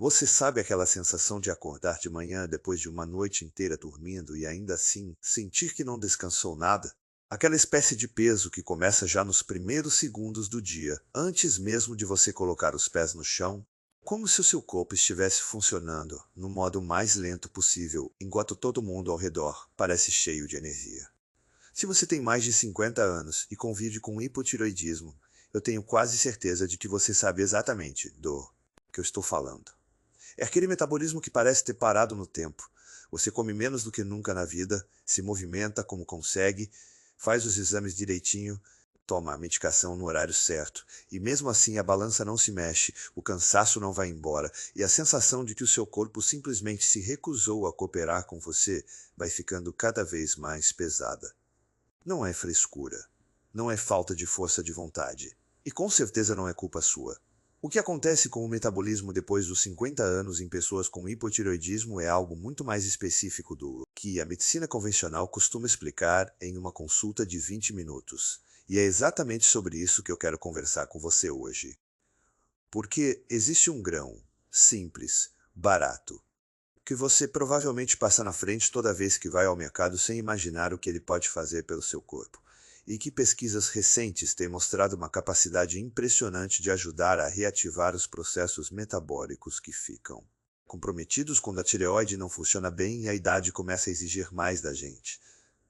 Você sabe aquela sensação de acordar de manhã depois de uma noite inteira dormindo e ainda assim sentir que não descansou nada? Aquela espécie de peso que começa já nos primeiros segundos do dia, antes mesmo de você colocar os pés no chão? Como se o seu corpo estivesse funcionando no modo mais lento possível, enquanto todo mundo ao redor parece cheio de energia. Se você tem mais de 50 anos e convive com hipotireoidismo, eu tenho quase certeza de que você sabe exatamente do que eu estou falando. É aquele metabolismo que parece ter parado no tempo. Você come menos do que nunca na vida, se movimenta como consegue, faz os exames direitinho, toma a medicação no horário certo. E mesmo assim a balança não se mexe, o cansaço não vai embora e a sensação de que o seu corpo simplesmente se recusou a cooperar com você vai ficando cada vez mais pesada. Não é frescura. Não é falta de força de vontade. E com certeza não é culpa sua. O que acontece com o metabolismo depois dos 50 anos em pessoas com hipotireoidismo é algo muito mais específico do que a medicina convencional costuma explicar em uma consulta de 20 minutos. E é exatamente sobre isso que eu quero conversar com você hoje. Porque existe um grão simples, barato, que você provavelmente passa na frente toda vez que vai ao mercado sem imaginar o que ele pode fazer pelo seu corpo, e que pesquisas recentes têm mostrado uma capacidade impressionante de ajudar a reativar os processos metabólicos que ficam comprometidos quando a tireoide não funciona bem e a idade começa a exigir mais da gente.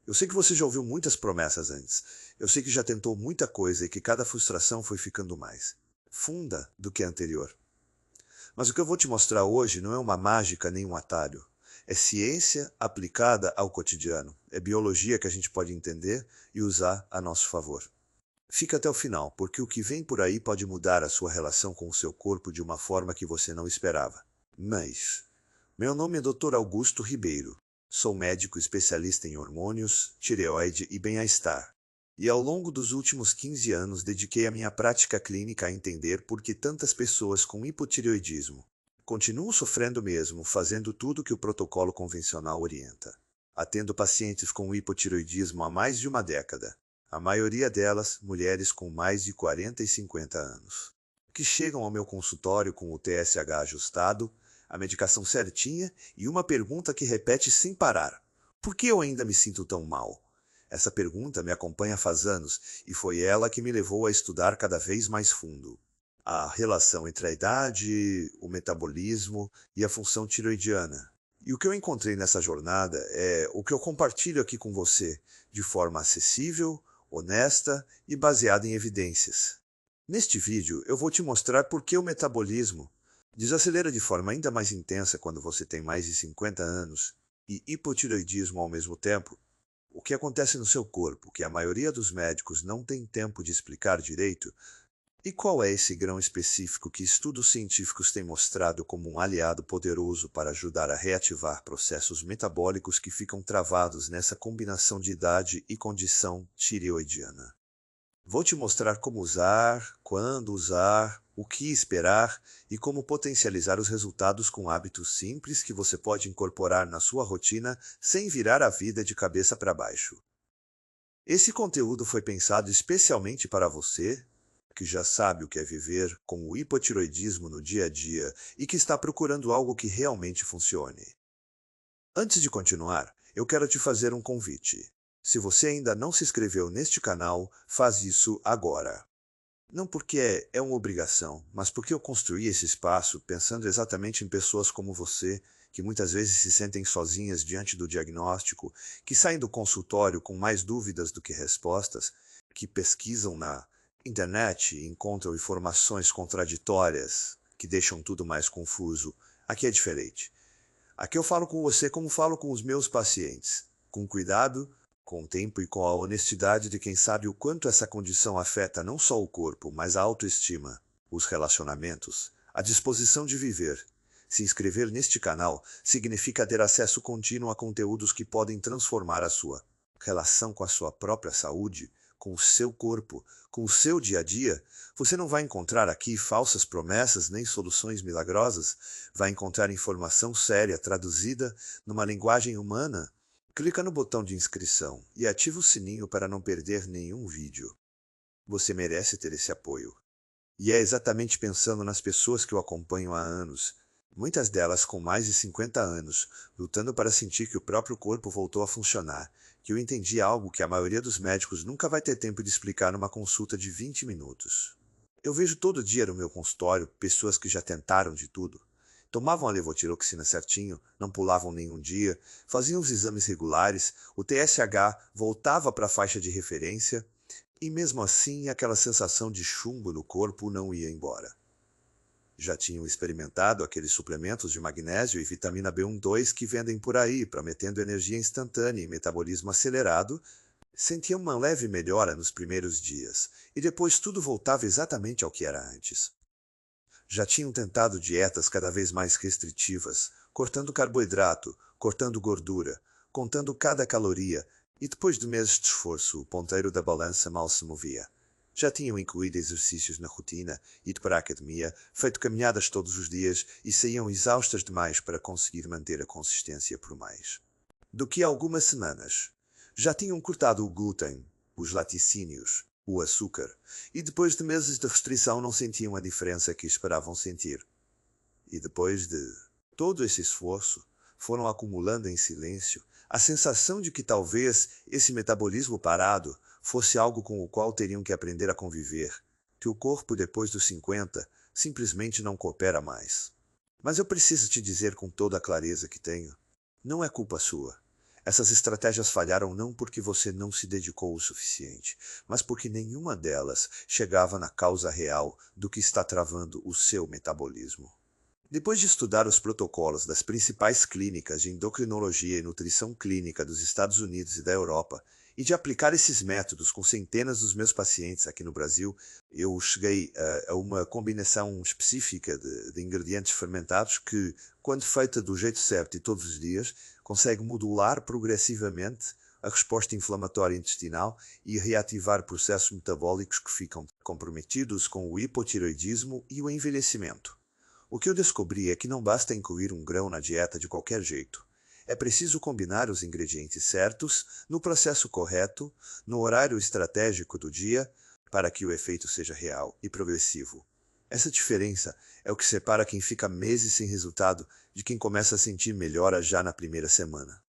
Eu sei que você já ouviu muitas promessas antes, eu sei que já tentou muita coisa e que cada frustração foi ficando mais funda do que a anterior. Mas o que eu vou te mostrar hoje não é uma mágica nem um atalho. É ciência aplicada ao cotidiano. É biologia que a gente pode entender e usar a nosso favor. Fica até o final, porque o que vem por aí pode mudar a sua relação com o seu corpo de uma forma que você não esperava. Mas, meu nome é Dr. Augusto Ribeiro. Sou médico especialista em hormônios, tireoide e bem-estar. E ao longo dos últimos 15 anos dediquei a minha prática clínica a entender por que tantas pessoas com hipotireoidismo continuam sofrendo mesmo, fazendo tudo o que o protocolo convencional orienta. Atendo pacientes com hipotireoidismo há mais de uma década, a maioria delas mulheres com mais de 40 e 50 anos, que chegam ao meu consultório com o TSH ajustado, a medicação certinha e uma pergunta que repete sem parar: por que eu ainda me sinto tão mal? Essa pergunta me acompanha faz anos e foi ela que me levou a estudar cada vez mais fundo a relação entre a idade, o metabolismo e a função tiroidiana. E o que eu encontrei nessa jornada é o que eu compartilho aqui com você, de forma acessível, honesta e baseada em evidências. Neste vídeo, eu vou te mostrar por que o metabolismo desacelera de forma ainda mais intensa quando você tem mais de 50 anos e hipotireoidismo ao mesmo tempo. O que acontece no seu corpo, que a maioria dos médicos não tem tempo de explicar direito, e qual é esse grão específico que estudos científicos têm mostrado como um aliado poderoso para ajudar a reativar processos metabólicos que ficam travados nessa combinação de idade e condição tireoidiana. Vou te mostrar como usar, quando usar, o que esperar e como potencializar os resultados com hábitos simples que você pode incorporar na sua rotina sem virar a vida de cabeça para baixo. Esse conteúdo foi pensado especialmente para você, que já sabe o que é viver com o hipotiroidismo no dia a dia e que está procurando algo que realmente funcione. Antes de continuar, eu quero te fazer um convite. Se você ainda não se inscreveu neste canal, faz isso agora. Não porque é uma obrigação, mas porque eu construí esse espaço pensando exatamente em pessoas como você, que muitas vezes se sentem sozinhas diante do diagnóstico, que saem do consultório com mais dúvidas do que respostas, que pesquisam na internet e encontram informações contraditórias, que deixam tudo mais confuso. Aqui é diferente. Aqui eu falo com você como falo com os meus pacientes, com cuidado, com o tempo e com a honestidade de quem sabe o quanto essa condição afeta não só o corpo, mas a autoestima, os relacionamentos, a disposição de viver. Se inscrever neste canal significa ter acesso contínuo a conteúdos que podem transformar a sua relação com a sua própria saúde, com o seu corpo, com o seu dia a dia. Você não vai encontrar aqui falsas promessas nem soluções milagrosas. Vai encontrar informação séria traduzida numa linguagem humana. Clica no botão de inscrição e ativa o sininho para não perder nenhum vídeo. Você merece ter esse apoio. E é exatamente pensando nas pessoas que eu acompanho há anos muitas delas com mais de 50 anos, lutando para sentir que o próprio corpo voltou a funcionar, que eu entendi algo que a maioria dos médicos nunca vai ter tempo de explicar numa consulta de 20 minutos. Eu vejo todo dia no meu consultório pessoas que já tentaram de tudo. Tomavam a levotiroxina certinho, não pulavam nenhum dia, faziam os exames regulares, o TSH voltava para a faixa de referência, e mesmo assim aquela sensação de chumbo no corpo não ia embora. Já tinham experimentado aqueles suplementos de magnésio e vitamina B12 que vendem por aí, prometendo energia instantânea e metabolismo acelerado. Sentiam uma leve melhora nos primeiros dias, e depois tudo voltava exatamente ao que era antes. Já tinham tentado dietas cada vez mais restritivas, cortando carboidrato, cortando gordura, contando cada caloria, e depois de meses de esforço, o ponteiro da balança mal se movia. Já tinham incluído exercícios na rotina, ido para a academia, feito caminhadas todos os dias e saíam exaustas demais para conseguir manter a consistência por mais do que algumas semanas. Já tinham cortado o glúten, os laticínios, o açúcar, e depois de meses de restrição não sentiam a diferença que esperavam sentir. E depois de todo esse esforço, foram acumulando em silêncio a sensação de que talvez esse metabolismo parado fosse algo com o qual teriam que aprender a conviver, que o corpo depois dos 50 simplesmente não coopera mais. Mas eu preciso te dizer com toda a clareza que tenho, não é culpa sua. Essas estratégias falharam não porque você não se dedicou o suficiente, mas porque nenhuma delas chegava na causa real do que está travando o seu metabolismo. Depois de estudar os protocolos das principais clínicas de endocrinologia e nutrição clínica dos Estados Unidos e da Europa, e de aplicar esses métodos com centenas dos meus pacientes aqui no Brasil, eu cheguei a uma combinação específica de ingredientes fermentados que, quando feita do jeito certo e todos os dias, consegue modular progressivamente a resposta inflamatória intestinal e reativar processos metabólicos que ficam comprometidos com o hipotireoidismo e o envelhecimento. O que eu descobri é que não basta incluir um grão na dieta de qualquer jeito. É preciso combinar os ingredientes certos, no processo correto, no horário estratégico do dia, para que o efeito seja real e progressivo. Essa diferença é o que separa quem fica meses sem resultado de quem começa a sentir melhora já na primeira semana.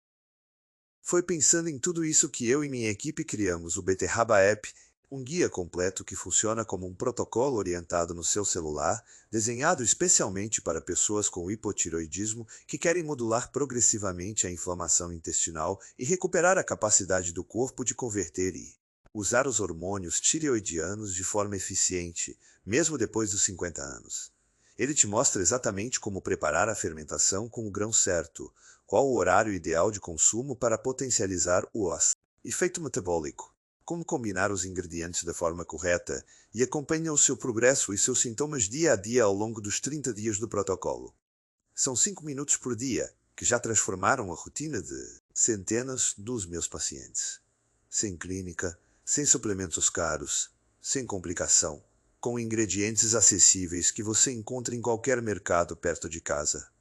Foi pensando em tudo isso que eu e minha equipe criamos o Beterraba App, um guia completo que funciona como um protocolo orientado no seu celular, desenhado especialmente para pessoas com hipotireoidismo que querem modular progressivamente a inflamação intestinal e recuperar a capacidade do corpo de converter e usar os hormônios tireoidianos de forma eficiente, mesmo depois dos 50 anos. Ele te mostra exatamente como preparar a fermentação com o grão certo, qual o horário ideal de consumo para potencializar o efeito metabólico, como combinar os ingredientes da forma correta e acompanha o seu progresso e seus sintomas dia a dia ao longo dos 30 dias do protocolo. São 5 minutos por dia, que já transformaram a rotina de centenas dos meus pacientes. Sem clínica, sem suplementos caros, sem complicação, com ingredientes acessíveis que você encontra em qualquer mercado perto de casa.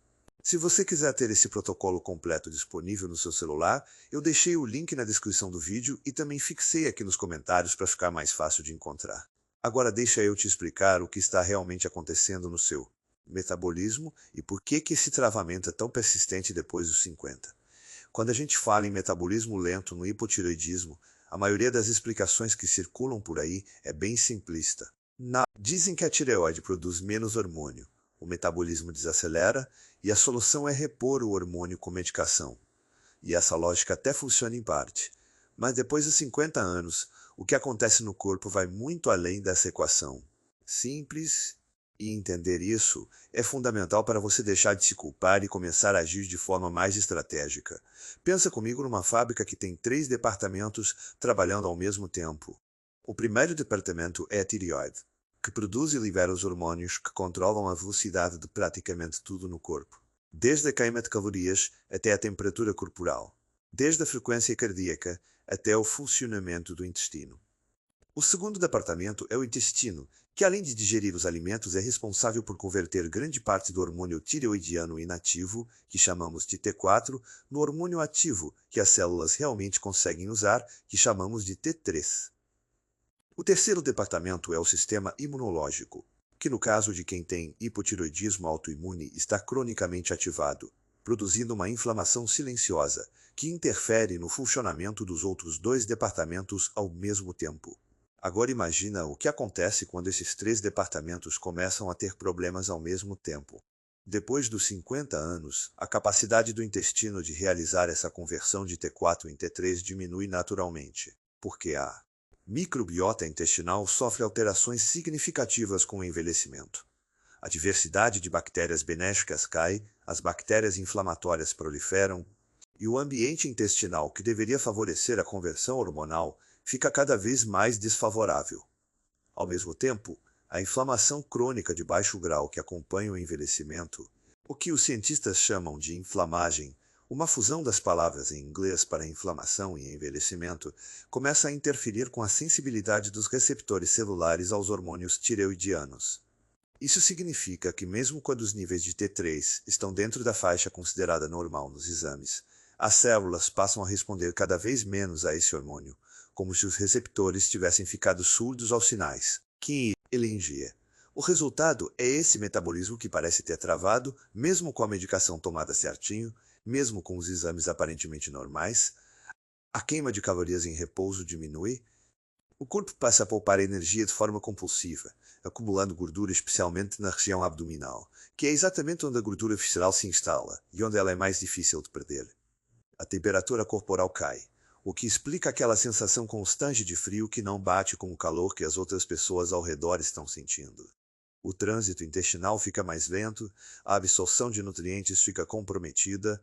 Se você quiser ter esse protocolo completo disponível no seu celular, eu deixei o link na descrição do vídeo e também fixei aqui nos comentários para ficar mais fácil de encontrar. Agora deixa eu te explicar o que está realmente acontecendo no seu metabolismo e por que esse travamento é tão persistente depois dos 50. Quando a gente fala em metabolismo lento no hipotireoidismo, a maioria das explicações que circulam por aí é bem simplista. Dizem que a tireoide produz menos hormônio, o metabolismo desacelera e a solução é repor o hormônio com medicação. E essa lógica até funciona em parte. Mas depois dos 50 anos, o que acontece no corpo vai muito além dessa equação. Simples, e entender isso é fundamental para você deixar de se culpar e começar a agir de forma mais estratégica. Pensa comigo numa fábrica que tem 3 departamentos trabalhando ao mesmo tempo. O primeiro departamento é a tireoide, que produz e libera os hormônios que controlam a velocidade de praticamente tudo no corpo, desde a queima de calorias até a temperatura corporal, desde a frequência cardíaca até o funcionamento do intestino. O segundo departamento é o intestino, que além de digerir os alimentos é responsável por converter grande parte do hormônio tireoidiano inativo, que chamamos de T4, no hormônio ativo, que as células realmente conseguem usar, que chamamos de T3. O terceiro departamento é o sistema imunológico, que no caso de quem tem hipotireoidismo autoimune está cronicamente ativado, produzindo uma inflamação silenciosa, que interfere no funcionamento dos outros dois departamentos ao mesmo tempo. Agora imagina o que acontece quando esses três departamentos começam a ter problemas ao mesmo tempo. Depois dos 50 anos, a capacidade do intestino de realizar essa conversão de T4 em T3 diminui naturalmente, porque a microbiota intestinal sofre alterações significativas com o envelhecimento. A diversidade de bactérias benéficas cai, as bactérias inflamatórias proliferam, e o ambiente intestinal que deveria favorecer a conversão hormonal fica cada vez mais desfavorável. Ao mesmo tempo, a inflamação crônica de baixo grau que acompanha o envelhecimento, o que os cientistas chamam de inflamagem, uma fusão das palavras em inglês para inflamação e envelhecimento, começa a interferir com a sensibilidade dos receptores celulares aos hormônios tireoidianos. Isso significa que mesmo quando os níveis de T3 estão dentro da faixa considerada normal nos exames, as células passam a responder cada vez menos a esse hormônio, como se os receptores tivessem ficado surdos aos sinais que ele envia. O resultado é esse metabolismo que parece ter travado, mesmo com a medicação tomada certinho, mesmo com os exames aparentemente normais. A queima de calorias em repouso diminui. O corpo passa a poupar energia de forma compulsiva, acumulando gordura especialmente na região abdominal, que é exatamente onde a gordura visceral se instala e onde ela é mais difícil de perder. A temperatura corporal cai, o que explica aquela sensação constante de frio que não bate com o calor que as outras pessoas ao redor estão sentindo. O trânsito intestinal fica mais lento, a absorção de nutrientes fica comprometida,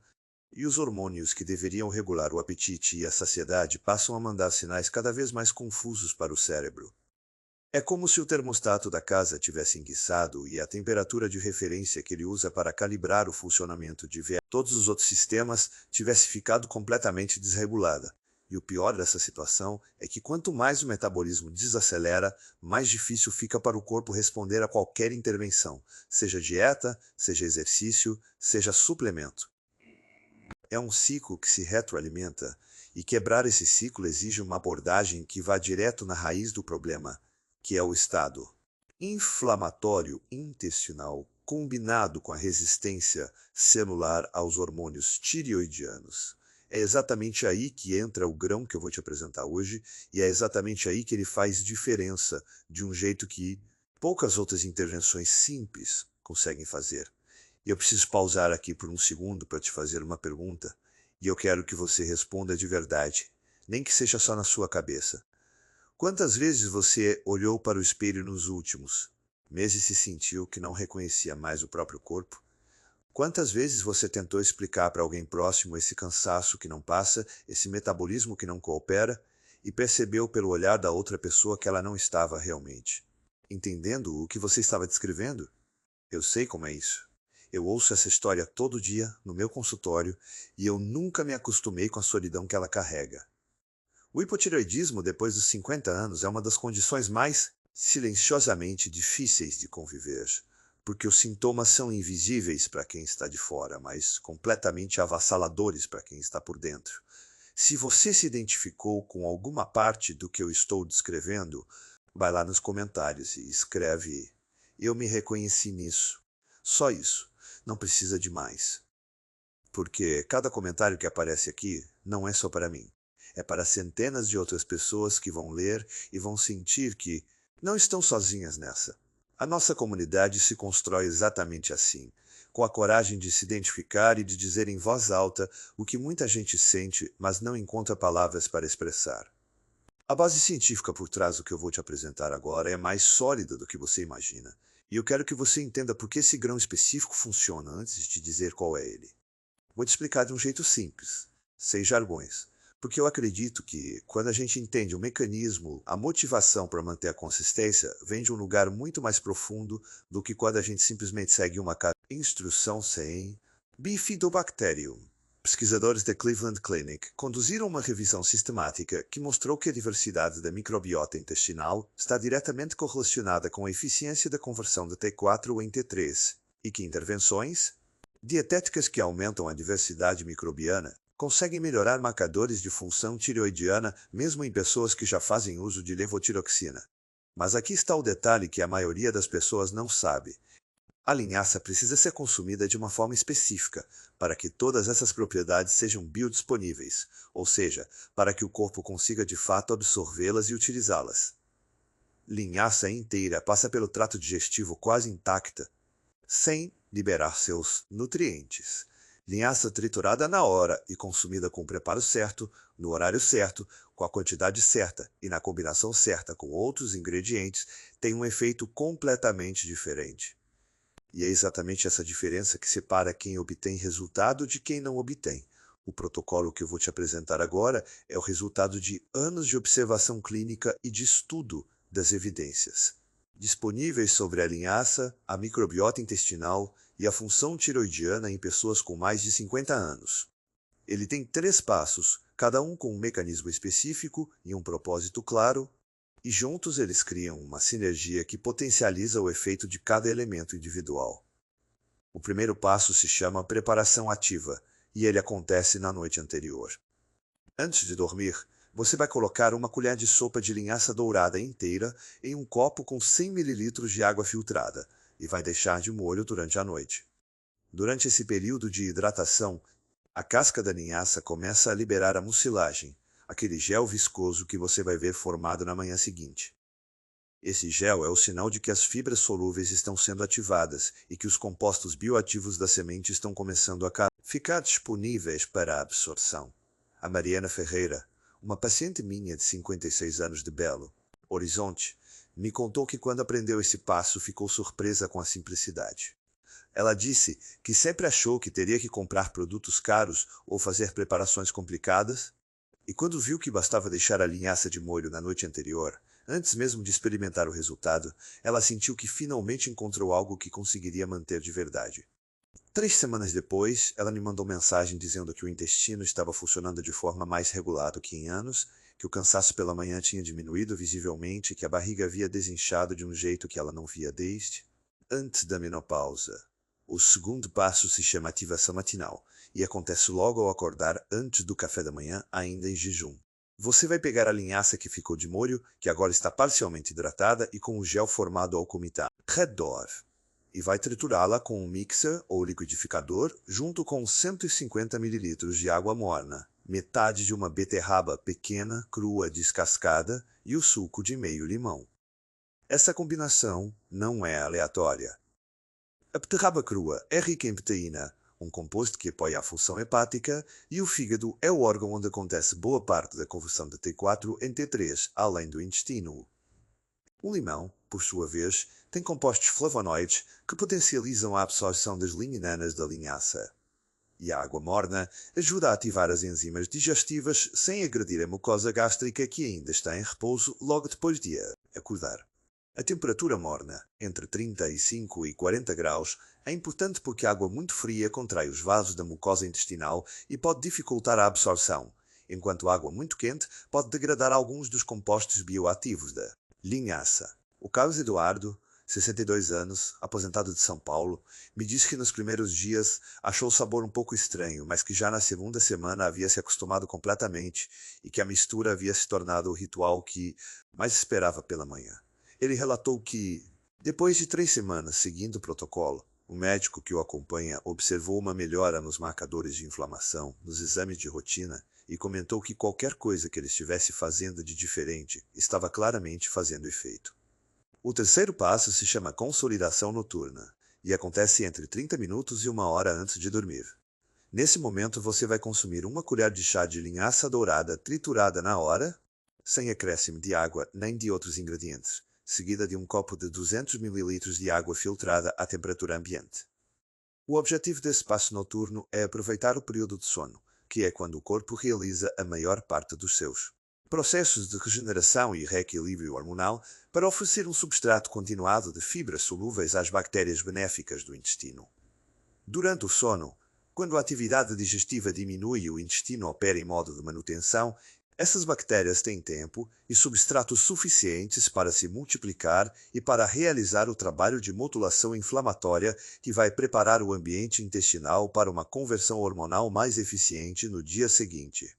e os hormônios que deveriam regular o apetite e a saciedade passam a mandar sinais cada vez mais confusos para o cérebro. É como se o termostato da casa tivesse enguiçado e a temperatura de referência que ele usa para calibrar o funcionamento de todos os outros sistemas tivesse ficado completamente desregulada. E o pior dessa situação é que quanto mais o metabolismo desacelera, mais difícil fica para o corpo responder a qualquer intervenção, seja dieta, seja exercício, seja suplemento. É um ciclo que se retroalimenta, e quebrar esse ciclo exige uma abordagem que vá direto na raiz do problema, que é o estado inflamatório intestinal combinado com a resistência celular aos hormônios tireoidianos. É exatamente aí que entra o grão que eu vou te apresentar hoje, e é exatamente aí que ele faz diferença, de um jeito que poucas outras intervenções simples conseguem fazer. E eu preciso pausar aqui por um segundo para te fazer uma pergunta, e eu quero que você responda de verdade, nem que seja só na sua cabeça. Quantas vezes você olhou para o espelho nos últimos meses e se sentiu que não reconhecia mais o próprio corpo? Quantas vezes você tentou explicar para alguém próximo esse cansaço que não passa, esse metabolismo que não coopera, e percebeu pelo olhar da outra pessoa que ela não estava realmente entendendo o que você estava descrevendo? Eu sei como é isso. Eu ouço essa história todo dia no meu consultório e eu nunca me acostumei com a solidão que ela carrega. O hipotireoidismo depois dos 50 anos é uma das condições mais silenciosamente difíceis de conviver, porque os sintomas são invisíveis para quem está de fora, mas completamente avassaladores para quem está por dentro. Se você se identificou com alguma parte do que eu estou descrevendo, vai lá nos comentários e escreve: "Eu me reconheci nisso". Só isso, não precisa de mais. Porque cada comentário que aparece aqui não é só para mim. É para centenas de outras pessoas que vão ler e vão sentir que não estão sozinhas nessa. A nossa comunidade se constrói exatamente assim, com a coragem de se identificar e de dizer em voz alta o que muita gente sente, mas não encontra palavras para expressar. A base científica por trás do que eu vou te apresentar agora é mais sólida do que você imagina, e eu quero que você entenda por que esse grão específico funciona antes de dizer qual é ele. Vou te explicar de um jeito simples, sem jargões, porque eu acredito que, quando a gente entende o mecanismo, a motivação para manter a consistência vem de um lugar muito mais profundo do que quando a gente simplesmente segue uma instrução sem Bifidobacterium. Pesquisadores da Cleveland Clinic conduziram uma revisão sistemática que mostrou que a diversidade da microbiota intestinal está diretamente correlacionada com a eficiência da conversão de T4 em T3, e que intervenções dietéticas que aumentam a diversidade microbiana conseguem melhorar marcadores de função tireoidiana mesmo em pessoas que já fazem uso de levotiroxina. Mas aqui está o detalhe que a maioria das pessoas não sabe. A linhaça precisa ser consumida de uma forma específica, para que todas essas propriedades sejam biodisponíveis, ou seja, para que o corpo consiga de fato absorvê-las e utilizá-las. Linhaça inteira passa pelo trato digestivo quase intacta, sem liberar seus nutrientes. Linhaça triturada na hora e consumida com o preparo certo, no horário certo, com a quantidade certa e na combinação certa com outros ingredientes, tem um efeito completamente diferente. E é exatamente essa diferença que separa quem obtém resultado de quem não obtém. O protocolo que eu vou te apresentar agora é o resultado de anos de observação clínica e de estudo das evidências disponíveis sobre a linhaça, a microbiota intestinal e a função tiroidiana em pessoas com mais de 50 anos. Ele tem 3 passos, cada um com um mecanismo específico e um propósito claro, e juntos eles criam uma sinergia que potencializa o efeito de cada elemento individual. O primeiro passo se chama preparação ativa, e ele acontece na noite anterior. Antes de dormir, você vai colocar uma colher de sopa de linhaça dourada inteira em um copo com 100 ml de água filtrada e vai deixar de molho durante a noite. Durante esse período de hidratação, a casca da linhaça começa a liberar a mucilagem, aquele gel viscoso que você vai ver formado na manhã seguinte. Esse gel é o sinal de que as fibras solúveis estão sendo ativadas e que os compostos bioativos da semente estão começando a ficar disponíveis para a absorção. A Mariana Ferreira, uma paciente minha de 56 anos de Belo Horizonte, me contou que quando aprendeu esse passo ficou surpresa com a simplicidade. Ela disse que sempre achou que teria que comprar produtos caros ou fazer preparações complicadas, e quando viu que bastava deixar a linhaça de molho na noite anterior, antes mesmo de experimentar o resultado, ela sentiu que finalmente encontrou algo que conseguiria manter de verdade. 3 semanas depois, ela me mandou mensagem dizendo que o intestino estava funcionando de forma mais regular do que em anos, que o cansaço pela manhã tinha diminuído visivelmente e que a barriga havia desinchado de um jeito que ela não via desde antes da menopausa. O segundo passo se chama ativação matinal e acontece logo ao acordar antes do café da manhã, ainda em jejum. Você vai pegar a linhaça que ficou de molho, que agora está parcialmente hidratada e com o gel formado ao comitar redor, e vai triturá-la com um mixer ou liquidificador junto com 150 ml de água morna, metade de uma beterraba pequena, crua, descascada e o suco de meio limão. Essa combinação não é aleatória. A beterraba crua é rica em betaína, um composto que apoia a função hepática, e o fígado é o órgão onde acontece boa parte da conversão de T4 em T3, além do intestino. O limão, por sua vez, tem compostos flavonoides que potencializam a absorção das liminanas da linhaça. E a água morna ajuda a ativar as enzimas digestivas sem agredir a mucosa gástrica que ainda está em repouso logo depois de acordar. A temperatura morna, entre 35 e 40 graus, é importante porque a água muito fria contrai os vasos da mucosa intestinal e pode dificultar a absorção, enquanto a água muito quente pode degradar alguns dos compostos bioativos da linhaça. O Carlos Eduardo, 62 anos, aposentado de São Paulo, me disse que nos primeiros dias achou o sabor um pouco estranho, mas que já na segunda semana havia se acostumado completamente e que a mistura havia se tornado o ritual que mais esperava pela manhã. Ele relatou que, depois de 3 semanas seguindo o protocolo, o médico que o acompanha observou uma melhora nos marcadores de inflamação, nos exames de rotina, e comentou que qualquer coisa que ele estivesse fazendo de diferente estava claramente fazendo efeito. O terceiro passo se chama consolidação noturna, e acontece entre 30 minutos e 1 hora antes de dormir. Nesse momento você vai consumir 1 colher de chá de linhaça dourada triturada na hora, sem acréscimo de água nem de outros ingredientes, seguida de um copo de 200 ml de água filtrada à temperatura ambiente. O objetivo desse passo noturno é aproveitar o período de sono, que é quando o corpo realiza a maior parte dos seus processos de regeneração e reequilíbrio hormonal, para oferecer um substrato continuado de fibras solúveis às bactérias benéficas do intestino. Durante o sono, quando a atividade digestiva diminui e o intestino opera em modo de manutenção, essas bactérias têm tempo e substratos suficientes para se multiplicar e para realizar o trabalho de modulação inflamatória que vai preparar o ambiente intestinal para uma conversão hormonal mais eficiente no dia seguinte.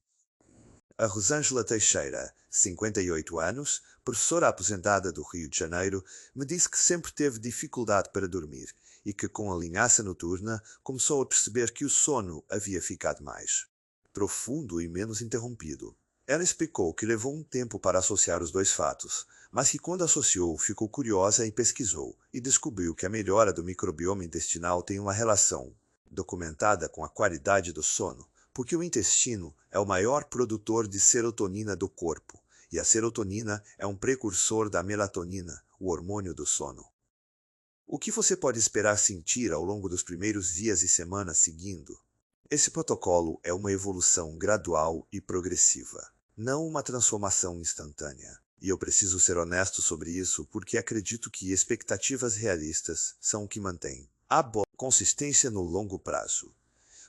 A Rosângela Teixeira, 58 anos, professora aposentada do Rio de Janeiro, me disse que sempre teve dificuldade para dormir e que, com a linhaça noturna, começou a perceber que o sono havia ficado mais profundo e menos interrompido. Ela explicou que levou um tempo para associar os dois fatos, mas que quando associou ficou curiosa e pesquisou, e descobriu que a melhora do microbioma intestinal tem uma relação documentada com a qualidade do sono, porque o intestino é o maior produtor de serotonina do corpo, e a serotonina é um precursor da melatonina, o hormônio do sono. O que você pode esperar sentir ao longo dos primeiros dias e semanas seguindo? Esse protocolo é uma evolução gradual e progressiva, não uma transformação instantânea. E eu preciso ser honesto sobre isso porque acredito que expectativas realistas são o que mantém a boa consistência no longo prazo.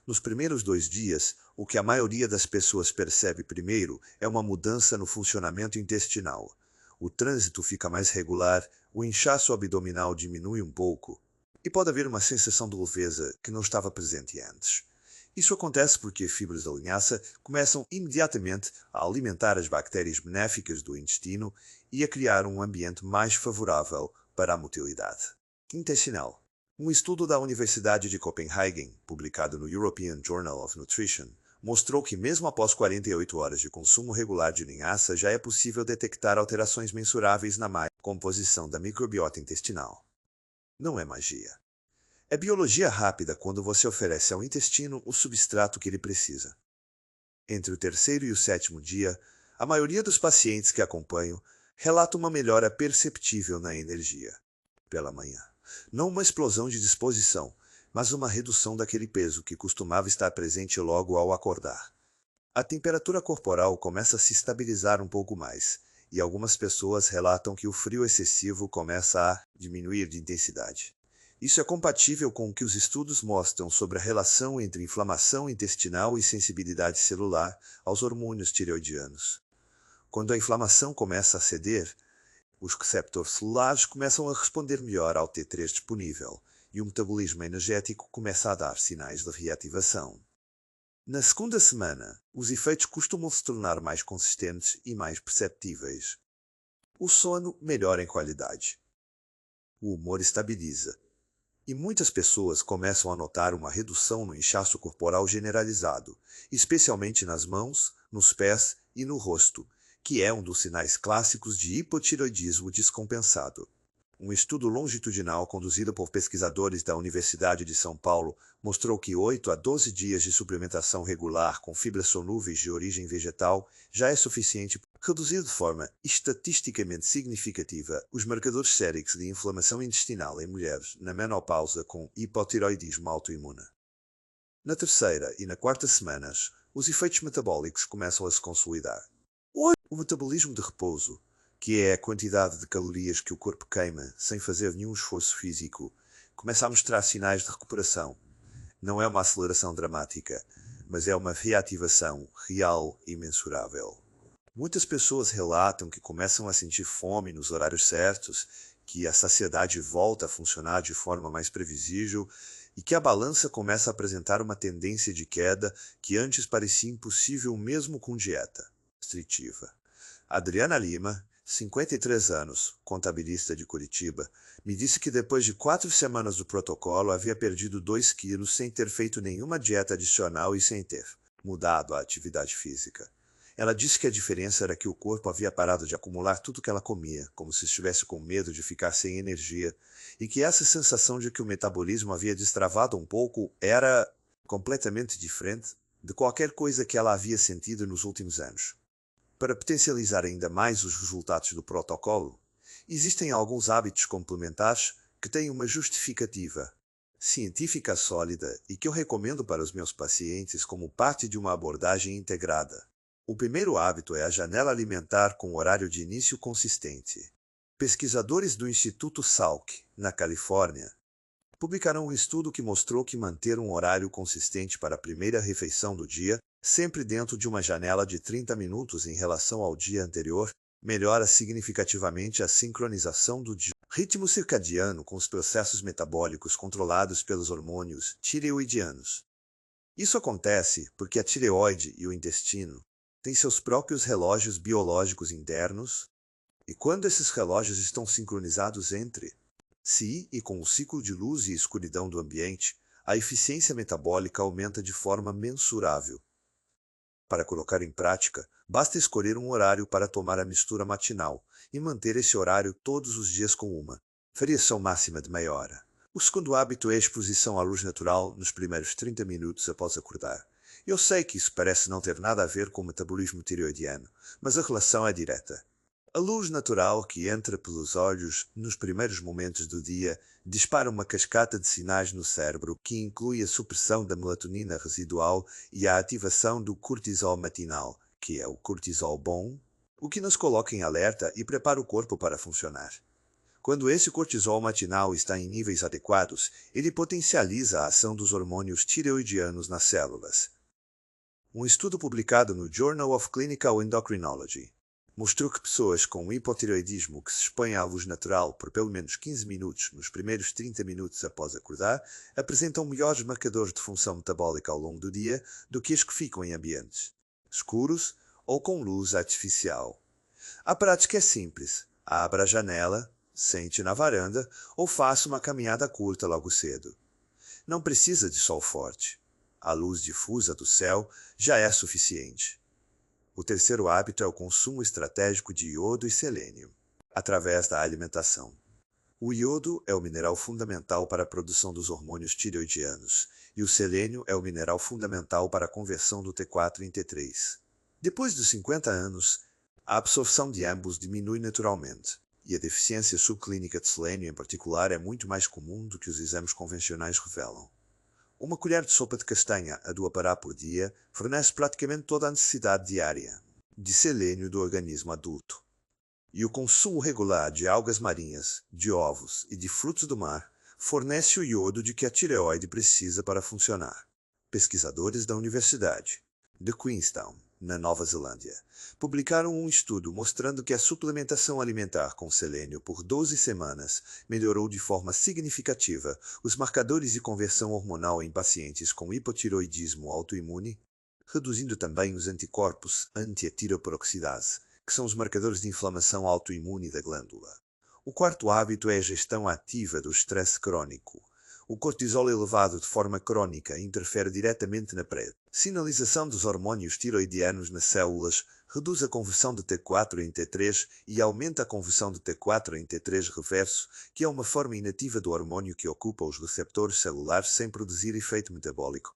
Nos primeiros 2 dias, o que a maioria das pessoas percebe primeiro é uma mudança no funcionamento intestinal. O trânsito fica mais regular, o inchaço abdominal diminui um pouco, e pode haver uma sensação de leveza que não estava presente antes. Isso acontece porque fibras da linhaça começam imediatamente a alimentar as bactérias benéficas do intestino e a criar um ambiente mais favorável para a motilidade intestinal. Um estudo da Universidade de Copenhagen, publicado no European Journal of Nutrition, mostrou que mesmo após 48 horas de consumo regular de linhaça já é possível detectar alterações mensuráveis na composição da microbiota intestinal. Não é magia. É biologia rápida quando você oferece ao intestino o substrato que ele precisa. Entre o terceiro e o sétimo dia, a maioria dos pacientes que acompanho relata uma melhora perceptível na energia. Pela manhã. Não uma explosão de disposição, mas uma redução daquele peso que costumava estar presente logo ao acordar. A temperatura corporal começa a se estabilizar um pouco mais, e algumas pessoas relatam que o frio excessivo começa a diminuir de intensidade. Isso é compatível com o que os estudos mostram sobre a relação entre inflamação intestinal e sensibilidade celular aos hormônios tireoidianos. Quando a inflamação começa a ceder, os receptores celulares começam a responder melhor ao T3 disponível e o metabolismo energético começa a dar sinais de reativação. Na segunda semana, os efeitos costumam se tornar mais consistentes e mais perceptíveis. O sono melhora em qualidade. O humor estabiliza. E muitas pessoas começam a notar uma redução no inchaço corporal generalizado, especialmente nas mãos, nos pés e no rosto, que é um dos sinais clássicos de hipotireoidismo descompensado. Um estudo longitudinal conduzido por pesquisadores da Universidade de São Paulo mostrou que 8 a 12 dias de suplementação regular com fibras solúveis de origem vegetal já é suficiente para reduzir de forma estatisticamente significativa os marcadores séricos de inflamação intestinal em mulheres na menopausa com hipotireoidismo autoimune. Na terceira e na quarta semanas, os efeitos metabólicos começam a se consolidar. O metabolismo de repouso, que é a quantidade de calorias que o corpo queima sem fazer nenhum esforço físico, começa a mostrar sinais de recuperação. Não é uma aceleração dramática, mas é uma reativação real e mensurável. Muitas pessoas relatam que começam a sentir fome nos horários certos, que a saciedade volta a funcionar de forma mais previsível e que a balança começa a apresentar uma tendência de queda que antes parecia impossível mesmo com dieta restritiva. Adriana Lima, 53 anos, contabilista de Curitiba, me disse que depois de 4 semanas do protocolo havia perdido 2 quilos sem ter feito nenhuma dieta adicional e sem ter mudado a atividade física. Ela disse que a diferença era que o corpo havia parado de acumular tudo que ela comia, como se estivesse com medo de ficar sem energia, e que essa sensação de que o metabolismo havia destravado um pouco era completamente diferente de qualquer coisa que ela havia sentido nos últimos anos. Para potencializar ainda mais os resultados do protocolo, existem alguns hábitos complementares que têm uma justificativa científica sólida e que eu recomendo para os meus pacientes como parte de uma abordagem integrada. O primeiro hábito é a janela alimentar com horário de início consistente. Pesquisadores do Instituto Salk, na Califórnia, publicaram um estudo que mostrou que manter um horário consistente para a primeira refeição do dia, sempre dentro de uma janela de 30 minutos em relação ao dia anterior, melhora significativamente a sincronização do ritmo circadiano com os processos metabólicos controlados pelos hormônios tireoidianos. Isso acontece porque a tireoide e o intestino tem seus próprios relógios biológicos internos, e quando esses relógios estão sincronizados entre si e com o ciclo de luz e escuridão do ambiente, a eficiência metabólica aumenta de forma mensurável. Para colocar em prática, basta escolher um horário para tomar a mistura matinal e manter esse horário todos os dias com uma variação máxima de meia hora. O segundo hábito é a exposição à luz natural nos primeiros 30 minutos após acordar. Eu sei que isso parece não ter nada a ver com o metabolismo tireoidiano, mas a relação é direta. A luz natural que entra pelos olhos nos primeiros momentos do dia dispara uma cascata de sinais no cérebro que inclui a supressão da melatonina residual e a ativação do cortisol matinal, que é o cortisol bom, o que nos coloca em alerta e prepara o corpo para funcionar. Quando esse cortisol matinal está em níveis adequados, ele potencializa a ação dos hormônios tireoidianos nas células. Um estudo publicado no Journal of Clinical Endocrinology mostrou que pessoas com hipotireoidismo que se expõem à luz natural por pelo menos 15 minutos nos primeiros 30 minutos após acordar apresentam melhores marcadores de função metabólica ao longo do dia do que as que ficam em ambientes escuros ou com luz artificial. A prática é simples. Abra a janela, sente na varanda ou faça uma caminhada curta logo cedo. Não precisa de sol forte. A luz difusa do céu já é suficiente. O terceiro hábito é o consumo estratégico de iodo e selênio, através da alimentação. O iodo é o mineral fundamental para a produção dos hormônios tireoidianos, e o selênio é o mineral fundamental para a conversão do T4 em T3. Depois dos 50 anos, a absorção de ambos diminui naturalmente, e a deficiência subclínica de selênio em particular é muito mais comum do que os exames convencionais revelam. Uma colher de sopa de castanha a 2 pará por dia fornece praticamente toda a necessidade diária de selênio do organismo adulto. E o consumo regular de algas marinhas, de ovos e de frutos do mar fornece o iodo de que a tireoide precisa para funcionar. Pesquisadores da Universidade de Queenstown, na Nova Zelândia, publicaram um estudo mostrando que a suplementação alimentar com selênio por 12 semanas melhorou de forma significativa os marcadores de conversão hormonal em pacientes com hipotireoidismo autoimune, reduzindo também os anticorpos anti-tireoperoxidase, que são os marcadores de inflamação autoimune da glândula. O quarto hábito é a gestão ativa do estresse crônico. O cortisol elevado de forma crônica interfere diretamente na sinalização dos hormônios tiroidianos nas células, reduz a conversão de T4 em T3 e aumenta a conversão de T4 em T3 reverso, que é uma forma inativa do hormônio que ocupa os receptores celulares sem produzir efeito metabólico.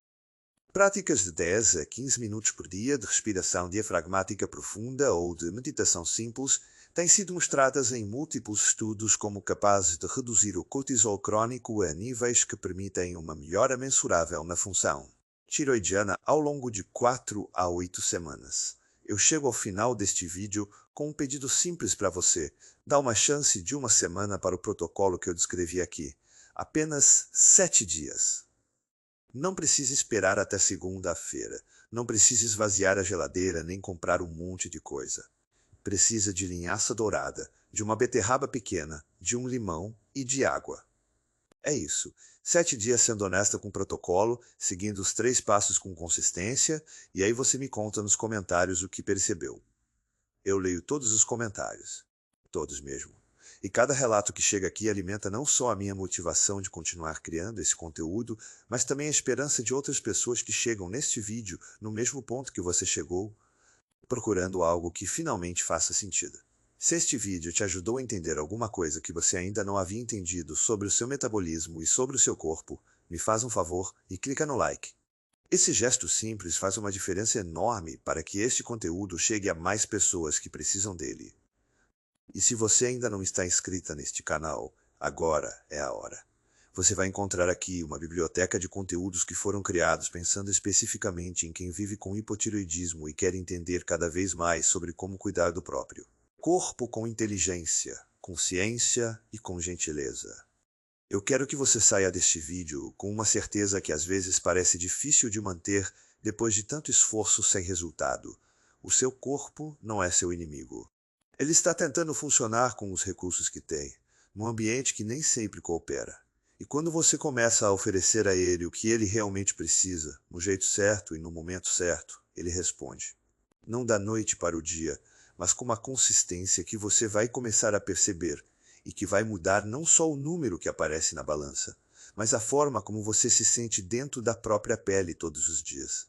Práticas de 10 a 15 minutos por dia de respiração diafragmática profunda ou de meditação simples têm sido mostradas em múltiplos estudos como capazes de reduzir o cortisol crônico a níveis que permitem uma melhora mensurável na função tiroidiana ao longo de 4 a 8 semanas. Eu chego ao final deste vídeo com um pedido simples para você. Dá uma chance de uma semana para o protocolo que eu descrevi aqui. Apenas 7 dias. Não precisa esperar até segunda-feira. Não precisa esvaziar a geladeira nem comprar um monte de coisa. Precisa de linhaça dourada, de uma beterraba pequena, de um limão e de água. É isso. 7 dias sendo honesta com o protocolo, seguindo os 3 passos com consistência, e aí você me conta nos comentários o que percebeu. Eu leio todos os comentários. Todos mesmo. E cada relato que chega aqui alimenta não só a minha motivação de continuar criando esse conteúdo, mas também a esperança de outras pessoas que chegam neste vídeo no mesmo ponto que você chegou, procurando algo que finalmente faça sentido. Se este vídeo te ajudou a entender alguma coisa que você ainda não havia entendido sobre o seu metabolismo e sobre o seu corpo, me faz um favor e clica no like. Esse gesto simples faz uma diferença enorme para que este conteúdo chegue a mais pessoas que precisam dele. E se você ainda não está inscrita neste canal, agora é a hora. Você vai encontrar aqui uma biblioteca de conteúdos que foram criados pensando especificamente em quem vive com hipotireoidismo e quer entender cada vez mais sobre como cuidar do próprio corpo com inteligência, com ciência e com gentileza. Eu quero que você saia deste vídeo com uma certeza que às vezes parece difícil de manter depois de tanto esforço sem resultado. O seu corpo não é seu inimigo. Ele está tentando funcionar com os recursos que tem, num ambiente que nem sempre coopera. E quando você começa a oferecer a ele o que ele realmente precisa, no jeito certo e no momento certo, ele responde. não da noite para o dia, mas com uma consistência que você vai começar a perceber e que vai mudar não só o número que aparece na balança, mas a forma como você se sente dentro da própria pele todos os dias.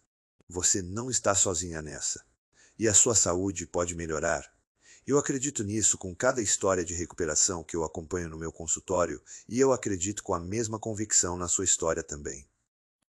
Você não está sozinha nessa. E a sua saúde pode melhorar. Eu acredito nisso com cada história de recuperação que eu acompanho no meu consultório e eu acredito com a mesma convicção na sua história também.